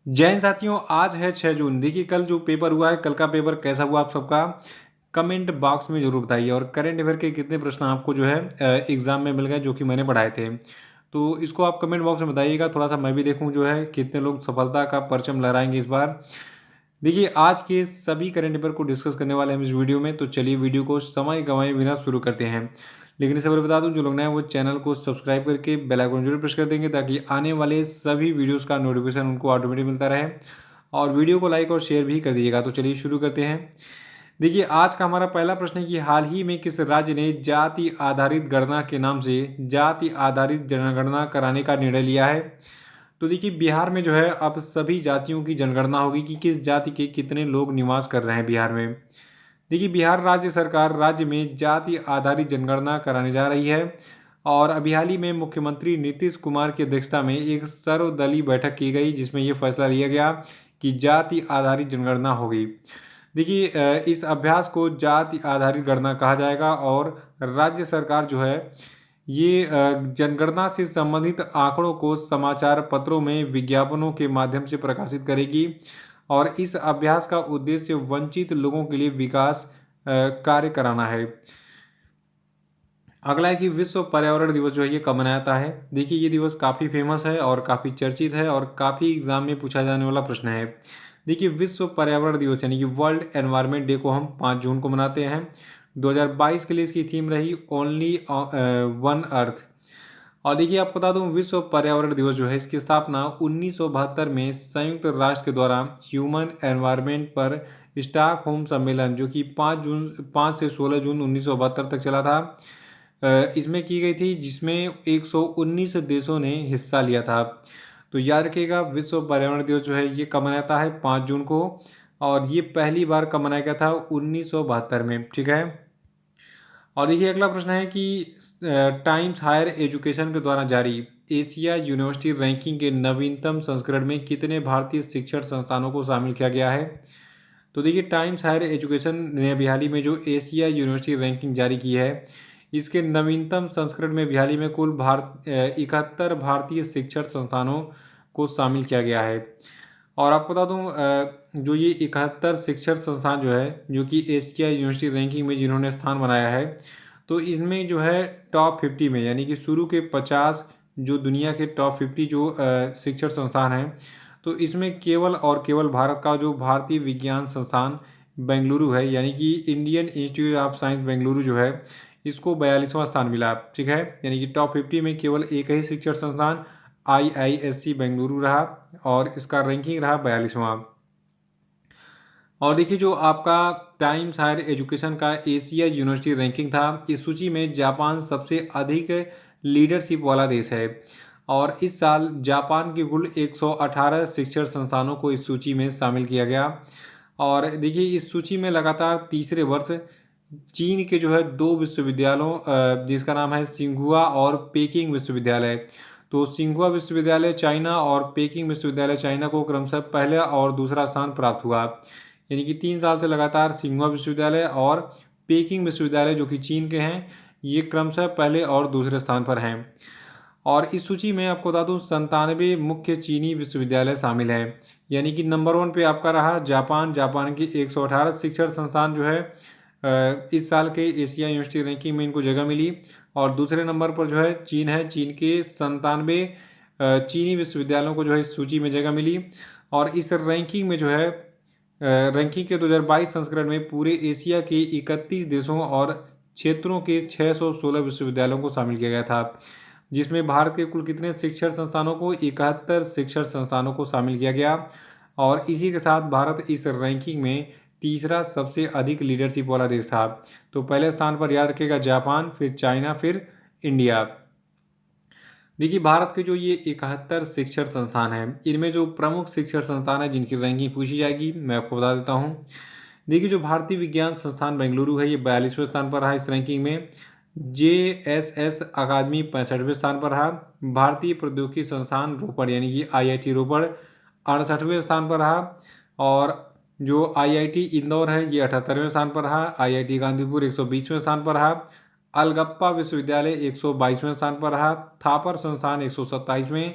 जय हिंद साथियों, आज है 6 जून। देखिए कल जो पेपर हुआ है, कल का पेपर कैसा हुआ आप सबका कमेंट बॉक्स में ज़रूर बताइए। और करंट अफेयर के कितने प्रश्न आपको जो है एग्ज़ाम में मिल गए जो कि मैंने पढ़ाए थे। तो इसको आप कमेंट बॉक्स में बताइएगा, थोड़ा सा मैं भी देखूँ जो है कितने लोग सफलता का परचम लहराएंगे इस बार। देखिए आज के सभी करंट अफेयर को डिस्कस करने वाले हम इस वीडियो में, तो चलिए वीडियो को समय गंवाए बिना शुरू करते हैं। लेकिन इससे पहले बता दूं, जो लोग नए हैं वो चैनल को सब्सक्राइब करके बेल आइकन जरूर प्रेस कर देंगे ताकि आने वाले सभी वीडियोस का नोटिफिकेशन उनको ऑटोमेटिक मिलता रहे। और वीडियो को लाइक और शेयर भी कर दीजिएगा। तो चलिए शुरू करते हैं। देखिए आज का हमारा पहला प्रश्न है कि हाल ही में किस राज्य ने जाति आधारित गणना के नाम से जाति आधारित जनगणना कराने का निर्णय लिया है। तो देखिए बिहार में जो है अब सभी जातियों की जनगणना होगी कि किस जाति के कितने लोग निवास कर रहे हैं बिहार में। देखिए बिहार राज्य सरकार राज्य में जाति आधारित जनगणना कराने जा रही है। और अभी हाल ही में मुख्यमंत्री नीतीश कुमार की अध्यक्षता में एक सर्वदलीय बैठक की गई जिसमें यह फैसला लिया गया कि जाति आधारित जनगणना होगी। देखिए इस अभ्यास को जाति आधारित गणना कहा जाएगा और राज्य सरकार जो है ये जनगणना से संबंधित आंकड़ों को समाचार पत्रों में विज्ञापनों के माध्यम से प्रकाशित करेगी। और इस अभ्यास का उद्देश्य वंचित लोगों के लिए विकास कार्य कराना है। अगला है कि विश्व पर्यावरण दिवस जो है ये कब मनाया जाता है। देखिए ये दिवस काफ़ी फेमस है और काफ़ी चर्चित है और काफ़ी एग्जाम में पूछा जाने वाला प्रश्न है। देखिए विश्व पर्यावरण दिवस यानी कि वर्ल्ड एनवायरनमेंट डे को हम 5 जून को मनाते हैं। 2022 के लिए इसकी थीम रही ओनली वन अर्थ। और देखिए आपको बता दूं, विश्व पर्यावरण दिवस जो है इसकी स्थापना 1972 में संयुक्त राष्ट्र के द्वारा ह्यूमन एनवायरनमेंट पर स्टॉकहोम सम्मेलन जो कि 5 से 16 जून 1972 तक चला था, इसमें की गई थी, जिसमें 119 देशों ने हिस्सा लिया था। तो याद रखिएगा विश्व पर्यावरण दिवस जो है ये कब मनाया जाता है, 5 जून को। और ये पहली बार कब मनाया गया था, 1972 में। ठीक है। और देखिए अगला प्रश्न है कि टाइम्स हायर एजुकेशन के द्वारा जारी एशिया यूनिवर्सिटी रैंकिंग के नवीनतम संस्करण में कितने भारतीय शिक्षण संस्थानों को शामिल किया गया है। तो देखिए टाइम्स हायर एजुकेशन ने अभी हाल ही में जो एशिया यूनिवर्सिटी रैंकिंग जारी की है, इसके नवीनतम संस्करण में अभी हाल ही में कुल 71 भारतीय शिक्षण संस्थानों को शामिल किया गया है। और आपको बता दूं, जो ये 71 शिक्षण संस्थान जो है जो कि एशिया यूनिवर्सिटी रैंकिंग में जिन्होंने स्थान बनाया है, तो इनमें जो है टॉप 50 में यानी कि शुरू के 50 जो दुनिया के टॉप 50 जो शिक्षण संस्थान हैं, तो इसमें केवल और केवल भारत का जो भारतीय विज्ञान संस्थान बेंगलुरु है यानी कि Indian institute of science Bengaluru जो है इसको 42वां स्थान मिला। ठीक है। यानी कि टॉप 50 में केवल एक ही शिक्षण संस्थान IISc बेंगलुरु रहा और इसका रैंकिंग रहा 42वां। और देखिए जो आपका टाइम्स हायर एजुकेशन का एशिया यूनिवर्सिटी रैंकिंग था, इस सूची में जापान सबसे अधिक लीडरशिप वाला देश है। और इस साल जापान के कुल 118 शिक्षण संस्थानों को इस सूची में शामिल किया गया। और देखिए इस सूची में लगातार तीसरे वर्ष चीन के जो है दो विश्वविद्यालयों जिसका नाम है सिंघुआ और पेकिंग विश्वविद्यालय। तो सिंघुआ विश्वविद्यालय चाइना और पेकिंग विश्वविद्यालय चाइना को क्रमशः पहला और दूसरा स्थान प्राप्त हुआ। यानी कि 3 साल से लगातार सिंघुआ विश्वविद्यालय और पेकिंग विश्वविद्यालय जो कि चीन के हैं, ये क्रमशः पहले और दूसरे स्थान पर हैं। और इस सूची में आपको बता दूं 97 मुख्य चीनी विश्वविद्यालय शामिल हैं। यानी कि नंबर 1 पे आपका रहा जापान। जापान की 118 शिक्षण संस्थान जो है इस साल के एशिया यूनिवर्सिटी रैंकिंग में इनको जगह मिली। और दूसरे नंबर पर जो है चीन है। चीन के 97 चीनी विश्वविद्यालयों को जो है इस सूची में जगह मिली। और इस रैंकिंग में जो है रैंकिंग के 2022 संस्करण में पूरे एशिया के 31 देशों और क्षेत्रों के 616 विश्वविद्यालयों को शामिल किया गया था, जिसमें भारत के कुल कितने शिक्षण संस्थानों को 71 शिक्षण संस्थानों को शामिल किया गया। और इसी के साथ भारत इस रैंकिंग में तीसरा सबसे अधिक लीडरशिप वाला देश था। तो पहले स्थान पर याद रखिएगा जापान, फिर चाइना, फिर इंडिया। देखिए भारत के जो ये 71 शिक्षण संस्थान हैं, इनमें जो प्रमुख शिक्षण संस्थान है जिनकी रैंकिंग पूछी जाएगी मैं आपको बता देता हूँ। देखिए जो भारतीय विज्ञान संस्थान बेंगलुरु है ये 42वें स्थान पर रहा इस रैंकिंग में। JSS अकादमी 65वें स्थान पर रहा। भारतीय प्रौद्योगिकी संस्थान रोपड़ यानी कि IIT रोपड़ 68वें स्थान पर रहा। और जो IIT इंदौर है ये 78वें स्थान पर रहा। IIT कानपुर 120वें स्थान पर रहा। अलगप्पा विश्वविद्यालय 122वें स्थान पर रहा। थापर संस्थान 127वें।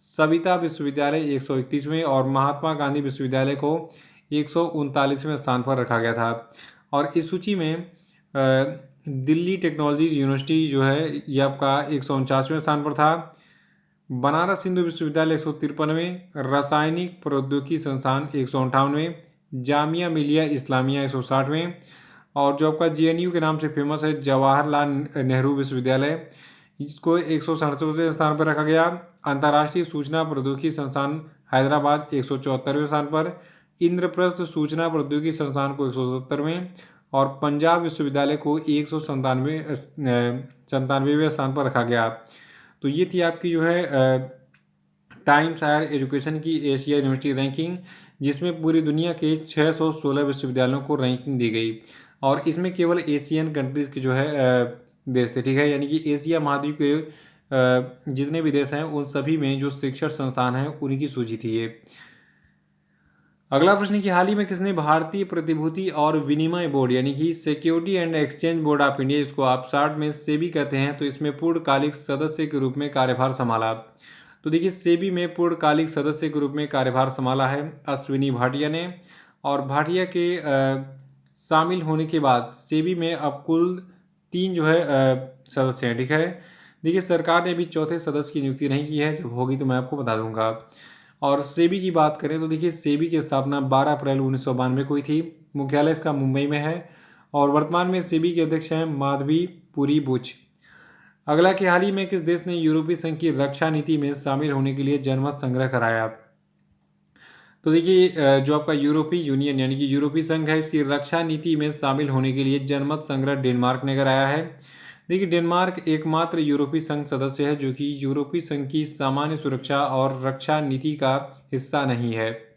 सविता विश्वविद्यालय 131वें और महात्मा गांधी विश्वविद्यालय को 139वें स्थान पर रखा गया था। और इस सूची में दिल्ली टेक्नोलॉजी यूनिवर्सिटी जो है ये आपका 149वें स्थान पर था। बनारस हिंदू विश्वविद्यालय 153वें, रासायनिक प्रौद्योगिकी संस्थान 158वें, जामिया मिलिया इस्लामिया 160वें, और जो आपका जेएनयू के नाम से फेमस है जवाहरलाल नेहरू विश्वविद्यालय, इसको 167वें स्थान पर रखा गया। अंतर्राष्ट्रीय सूचना प्रौद्योगिकी संस्थान हैदराबाद 174वें स्थान पर, इंद्रप्रस्थ सूचना प्रौद्योगिकी संस्थान को 177वें, और पंजाब विश्वविद्यालय को 197वें स्थान पर रखा गया। तो ये थी आपकी जो है टाइम्स हायर एजुकेशन की एशिया यूनिवर्सिटी रैंकिंग, जिसमें पूरी दुनिया के 616 विश्वविद्यालयों को रैंकिंग दी गई, और इसमें केवल एशियन कंट्रीज़ के जो है देश थे, ठीक है। यानी कि एशिया महाद्वीप के जितने भी देश हैं उन सभी में जो शिक्षण संस्थान हैं उनकी सूची थी ये। अगला प्रश्न कि हाल ही में किसने भारतीय प्रतिभूति और विनिमय बोर्ड यानी कि security and exchange board of India, इसको आप शॉर्ट में सेबी कहते हैं, तो इसमें पूर्णकालिक सदस्य के रूप में कार्यभार संभाला। तो देखिए सेबी में पूर्णकालिक सदस्य के रूप में कार्यभार संभाला है अश्विनी भाटिया ने, और भाटिया के शामिल होने के बाद सेबी में अब कुल 3 जो है सदस्य हैं, ठीक है। देखिए सरकार ने अभी चौथे सदस्य की नियुक्ति नहीं की है, जब होगी तो मैं आपको बता दूंगा। और सेबी की बात करें तो देखिए सेबी की स्थापना 12 अप्रैल 1992 को हुई थी। मुख्यालय इसका मुंबई में है, और वर्तमान में सेबी के अध्यक्ष हैं माधवी पुरी बुच। अगला कि हाल ही में किस देश ने यूरोपीय संघ की रक्षा नीति में शामिल होने के लिए जनमत संग्रह कराया। तो देखिए जो आपका यूरोपीय यूनियन यानी कि यूरोपीय संघ है, इसकी रक्षा नीति में शामिल होने के लिए जनमत संग्रह डेनमार्क ने कराया है। देखिए डेनमार्क एकमात्र यूरोपीय संघ सदस्य है जो कि यूरोपीय संघ की सामान्य सुरक्षा और रक्षा नीति का हिस्सा नहीं है।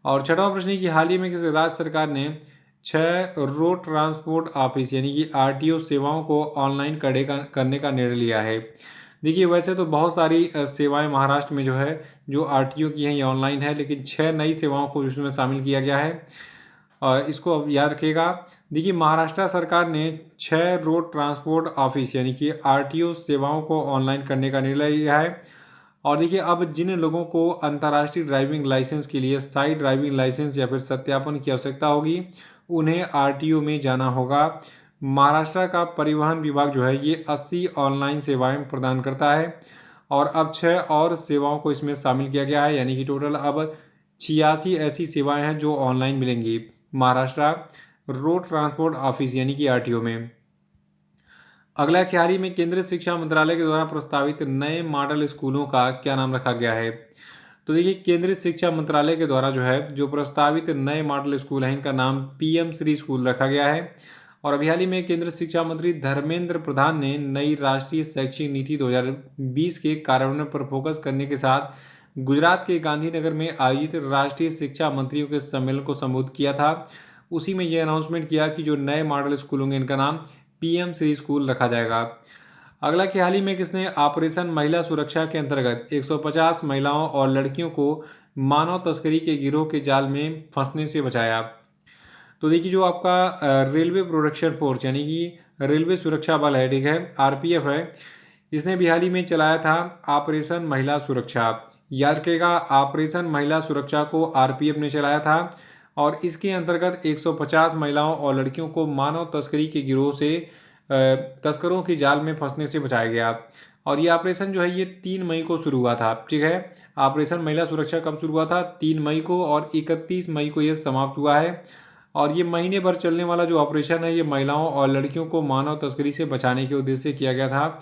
और छठवां प्रश्न कि हाल ही में किसी राज्य सरकार ने 6 रोड ट्रांसपोर्ट ऑफिस यानी कि आरटीओ सेवाओं को ऑनलाइन करने का निर्णय लिया है। देखिए वैसे तो बहुत सारी सेवाएं महाराष्ट्र में जो है जो आरटीओ की हैं ये ऑनलाइन है, लेकिन 6 नई सेवाओं को इसमें शामिल किया गया है, और इसको अब याद रखिएगा। देखिए महाराष्ट्र सरकार ने 6 रोड ट्रांसपोर्ट ऑफिस यानी कि आरटीओ सेवाओं को ऑनलाइन करने का निर्णय लिया है। और देखिए अब जिन लोगों को अंतर्राष्ट्रीय ड्राइविंग लाइसेंस के लिए स्थायी ड्राइविंग लाइसेंस या फिर सत्यापन की आवश्यकता होगी, उन्हें आरटीओ में जाना होगा। महाराष्ट्र का परिवहन विभाग जो है ये 80 ऑनलाइन सेवाएं प्रदान करता है, और अब 6 और सेवाओं को इसमें शामिल किया गया है, यानी कि टोटल अब 86 ऐसी सेवाएं हैं जो ऑनलाइन मिलेंगी महाराष्ट्र रोड ट्रांसपोर्ट ऑफिस यानी कि आरटीओ में। अगला हाल ही में केंद्रीय शिक्षा मंत्रालय के द्वारा प्रस्तावित नए मॉडल स्कूलों का क्या नाम रखा गया है। तो देखिए केंद्रीय शिक्षा मंत्रालय के द्वारा जो है जो प्रस्तावित नए मॉडल स्कूल हैं इनका नाम पीएम श्री स्कूल रखा गया है। और अभी हाल ही में केंद्रीय शिक्षा मंत्री धर्मेंद्र प्रधान ने नई राष्ट्रीय शैक्षिक नीति 2020 के कार्यान्वयन पर फोकस करने के साथ गुजरात के गांधीनगर में आयोजित राष्ट्रीय शिक्षा मंत्रियों के सम्मेलन को संबोधित किया था। उसी में यह अनाउंसमेंट किया कि जो नए मॉडल स्कूल होंगे इनका नाम पीएम श्री स्कूल रखा जाएगा। अगला कि हाल ही में किसने ऑपरेशन महिला सुरक्षा के अंतर्गत 150 महिलाओं और लड़कियों को मानव तस्करी के गिरोह के जाल में फंसने से बचाया। तो देखिए जो आपका रेलवे प्रोटेक्शन फोर्स यानी कि रेलवे सुरक्षा बल है, ठीक है, आरपीएफ है, इसने भी हाल ही में चलाया था ऑपरेशन महिला सुरक्षा। याद रखिएगा ऑपरेशन महिला सुरक्षा को आरपीएफ ने चलाया था, और इसके अंतर्गत 150 महिलाओं और लड़कियों को मानव तस्करी के गिरोह से तस्करों की जाल में फंसने से बचाया गया। और ये ऑपरेशन जो है ये 3 मई को शुरू हुआ था, ठीक है। ऑपरेशन महिला सुरक्षा कब शुरू हुआ था? 3 मई को, और 31 मई को ये समाप्त हुआ है। और ये महीने भर चलने वाला जो ऑपरेशन है ये महिलाओं और लड़कियों को मानव तस्करी से बचाने के उद्देश्य से किया गया था।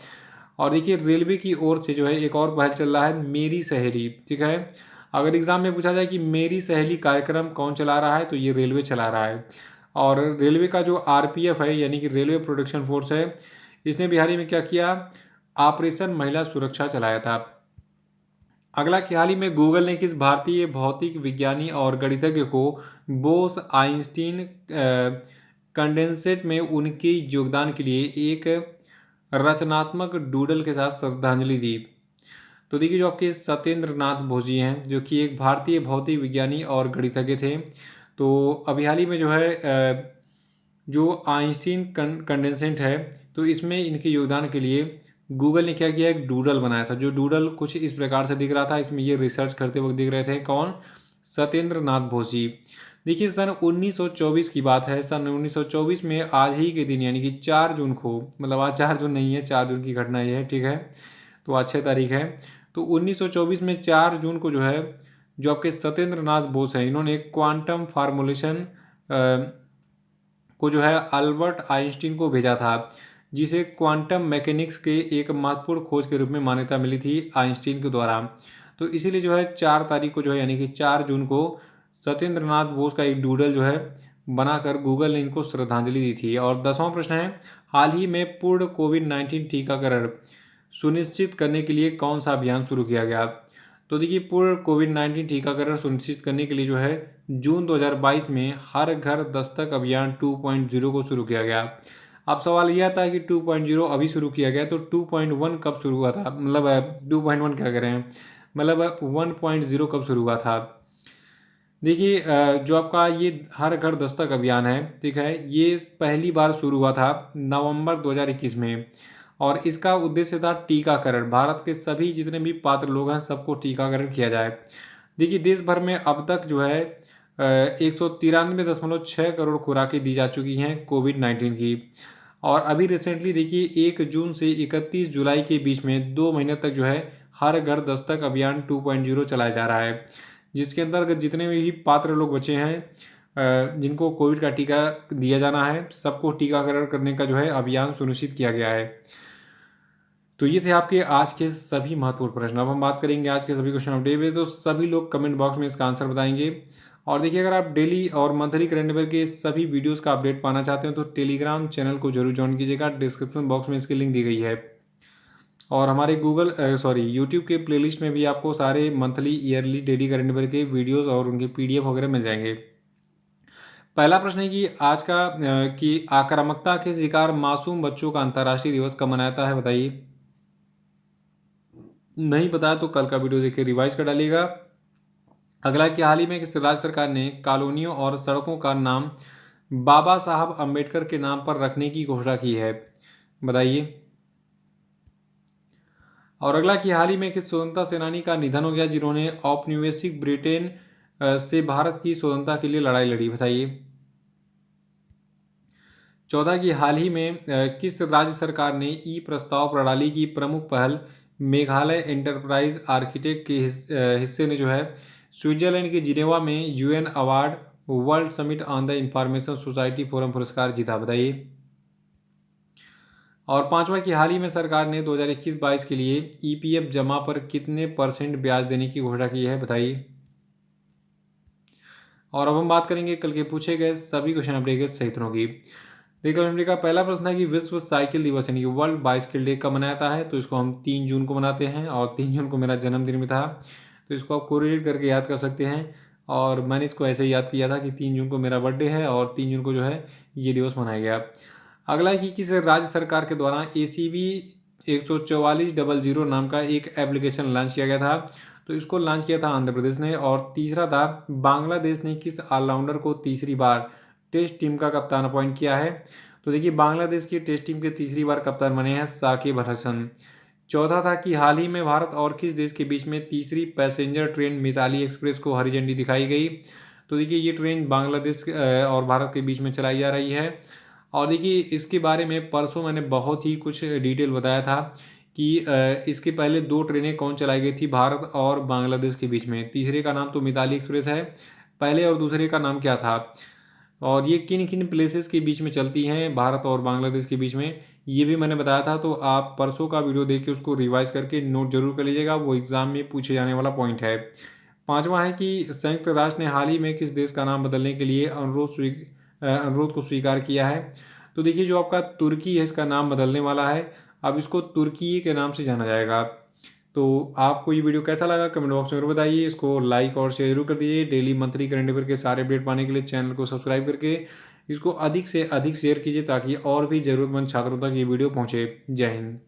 और देखिए रेलवे की ओर से जो है एक और पहल चल रहा है मेरी सहेली, ठीक है। अगर एग्जाम में पूछा जाए कि मेरी सहेली कार्यक्रम कौन चला रहा है, तो ये रेलवे चला रहा है। और रेलवे का जो आरपीएफ है यानी कि रेलवे प्रोटेक्शन फोर्स है, इसने बिहार में क्या किया? ऑपरेशन महिला सुरक्षा चलाया था। अगला कि हाल ही में गूगल ने किस भारतीय भौतिक विज्ञानी और गणितज्ञ को बोस आइंस्टीन कंडेंसेट में उनके योगदान के लिए एक रचनात्मक डूडल के साथ श्रद्धांजलि दी। तो देखिए जो आपके सत्येंद्र नाथ बोस हैं जो कि एक भारतीय भौतिक विज्ञानी और गणितज्ञ थे, तो अभी हाल ही में जो है जो आइंस्टीन कंडेंसेट है तो इसमें इनके योगदान के लिए गूगल ने क्या किया, एक डूडल बनाया था, जो डूडल कुछ इस प्रकार से दिख रहा था। इसमें ये रिसर्च करते वक्त दिख रहे थे कौन, सत्येंद्र नाथ बोस जी। देखिए सन 1924 की बात है। सन 1924 में आज ही के दिन यानी कि 4 जून को, मतलब आज 4 जून नहीं है, 4 जून की घटना ये है, ठीक है, तो अच्छे तारीख है। तो 1924 में 4 जून को जो है, जो आपके सत्येंद्र नाथ बोस हैं, इन्होंने क्वांटम फार्मूलेशन को जो है अल्बर्ट आइंस्टीन को भेजा था, जिसे क्वांटम मैकेनिक्स के एक महत्वपूर्ण खोज के रूप में मान्यता मिली थी आइंस्टीन के द्वारा। तो इसीलिए जो है 4 तारीख को जो है यानी कि 4 जून को सत्येंद्र नाथ बोस का एक डूडल जो है बनाकर गूगल ने इनको श्रद्धांजलि दी थी। और 10वां प्रश्न है, हाल ही में पूर्ण कोविड-19 टीकाकरण सुनिश्चित करने के लिए कौन सा अभियान शुरू किया गया। तो देखिए पूर्ण कोविड-19 टीकाकरण सुनिश्चित करने के लिए जो है जून 2022 में हर घर दस्तक अभियान 2.0 को शुरू किया गया। अब सवाल यह आता है कि 2.0 अभी शुरू किया गया, तो 2.1 कब शुरू हुआ था, मतलब 2.1 क्या कह रहे हैं, मतलब 1.0 कब शुरू हुआ था। देखिए जो आपका ये हर घर दस्तक अभियान है, ठीक है, ये पहली बार शुरू हुआ था नवंबर 2021 में, और इसका उद्देश्य था टीकाकरण। भारत के सभी जितने भी पात्र लोग हैं सबको टीकाकरण किया जाए। देखिए देश भर में अब तक जो है 193.6 करोड़ खुराकें दी जा चुकी हैं कोविड-19 की। और अभी रिसेंटली देखिए 1 जून से 31 जुलाई के बीच में 2 महीने तक जो है हर घर दस्तक अभियान 2.0 चलाया जा रहा है, जिसके अंतर्गत जितने भी पात्र लोग बचे हैं जिनको कोविड का टीका दिया जाना है, सबको टीकाकरण करने का जो है अभियान सुनिश्चित किया गया है। तो ये थे आपके आज के सभी महत्वपूर्ण प्रश्न। अब हम बात करेंगे आज के सभी क्वेश्चन ऑफ डे पे, तो सभी लोग कमेंट बॉक्स में इसका आंसर बताएंगे। और देखिए अगर आप डेली और मंथली करंट अफेयर के सभी वीडियोस का अपडेट पाना चाहते हो तो टेलीग्राम चैनल को जरूर ज्वाइन कीजिएगा, डिस्क्रिप्शन बॉक्स में इसकी लिंक दी गई है। और हमारे यूट्यूब के प्लेलिस्ट में भी आपको सारे monthly, yearly, daily current affair के वीडियोस और उनके पीडीएफ वगैरह मिल जाएंगे। पहला प्रश्न है कि आज का कि आक्रामकता के शिकार मासूम बच्चों का अंतर्राष्ट्रीय दिवस कब मनाया जाता है, बताइए। नहीं बताया तो कल का वीडियो देखिए रिवाइज कर डालिएगा। अगला कि हाल ही में किस राज्य सरकार ने कॉलोनियों और सड़कों का नाम बाबा साहब अम्बेडकर के नाम पर रखने की घोषणा की है, बताइए। और अगला कि हाल ही में किस स्वतंत्रता सेनानी का निधन हो गया जिन्होंने औपनिवेशिक ब्रिटेन से भारत की स्वतंत्रता के लिए लड़ाई लड़ी, बताइए। चौथा कि हाल ही में किस राज्य सरकार ने ई प्रस्ताव प्रणाली की प्रमुख पहल मेघालय एंटरप्राइज आर्किटेक्ट के हिस्से ने जो है स्विट्जरलैंड के जिनेवा में UN award world summit on the information society forum पुरस्कार जीता, बताइए। और पांचवा कि हाल ही में सरकार ने 2021-22 के लिए ईपीएफ जमा पर कितने % ब्याज देने की घोषणा की है, बताइए। और अब हम बात करेंगे कल के पूछे गए सभी क्वेश्चन अपडेट के सही उत्तरों की। देखिए का पहला प्रश्न है कि विश्व साइकिल दिवस यानी कि वर्ल्ड बाइसिकल डे कब मनाया जाता है, तो इसको हम 3 जून को मनाते हैं, और 3 जून को मेरा जन्मदिन भी था, तो इसको आप कोरिलेट करके याद कर सकते हैं। और मैंने इसको ऐसे ही याद किया था कि 3 जून को मेरा बर्थडे है और 3 जून को जो है ये दिवस मनाया गया। अगला है कि किस राज्य सरकार के द्वारा ACB 14400 नाम का एक एप्लीकेशन लॉन्च किया गया था, तो इसको लॉन्च किया था आंध्र प्रदेश ने। और तीसरा था बांग्लादेश ने किस ऑलराउंडर को तीसरी बार टेस्ट टीम का कप्तान अपॉइंट किया है, तो देखिए बांग्लादेश की टेस्ट टीम के तीसरी बार कप्तान बने हैं साकिब अल हसन। चौथा था कि हाल ही में भारत और किस देश के बीच में तीसरी पैसेंजर ट्रेन मिताली एक्सप्रेस को हरी झंडी दिखाई गई, तो देखिए ये ट्रेन बांग्लादेश और भारत के बीच में चलाई जा रही है। और देखिए इसके बारे में परसों मैंने बहुत ही कुछ डिटेल बताया था कि इसके पहले 2 ट्रेनें कौन चलाई गई थी भारत और बांग्लादेश के बीच में, तीसरे का नाम तो मिताली एक्सप्रेस है, पहले और दूसरे का नाम क्या था, और ये किन किन प्लेसेस के बीच में चलती हैं भारत और बांग्लादेश के बीच में, ये भी मैंने बताया था। तो आप परसों का वीडियो देख के उसको रिवाइज करके नोट जरूर कर लीजिएगा, वो एग्जाम में पूछे जाने वाला पॉइंट है। पांचवा है कि संयुक्त राष्ट्र ने हाल ही में किस देश का नाम बदलने के लिए अनुरोध को स्वीकार किया है, तो देखिए जो आपका तुर्की है इसका नाम बदलने वाला है, अब इसको तुर्की के नाम से जाना जाएगा। तो आपको ये वीडियो कैसा लगा कमेंट बॉक्स में जरूर बताइए, इसको लाइक और शेयर जरूर कर दीजिए। डेली मंथली करंट अफेयर के सारे अपडेट पाने के लिए चैनल को सब्सक्राइब करके इसको अधिक से अधिक शेयर कीजिए ताकि और भी ज़रूरतमंद छात्रों तक ये वीडियो पहुँचे। जय हिंद।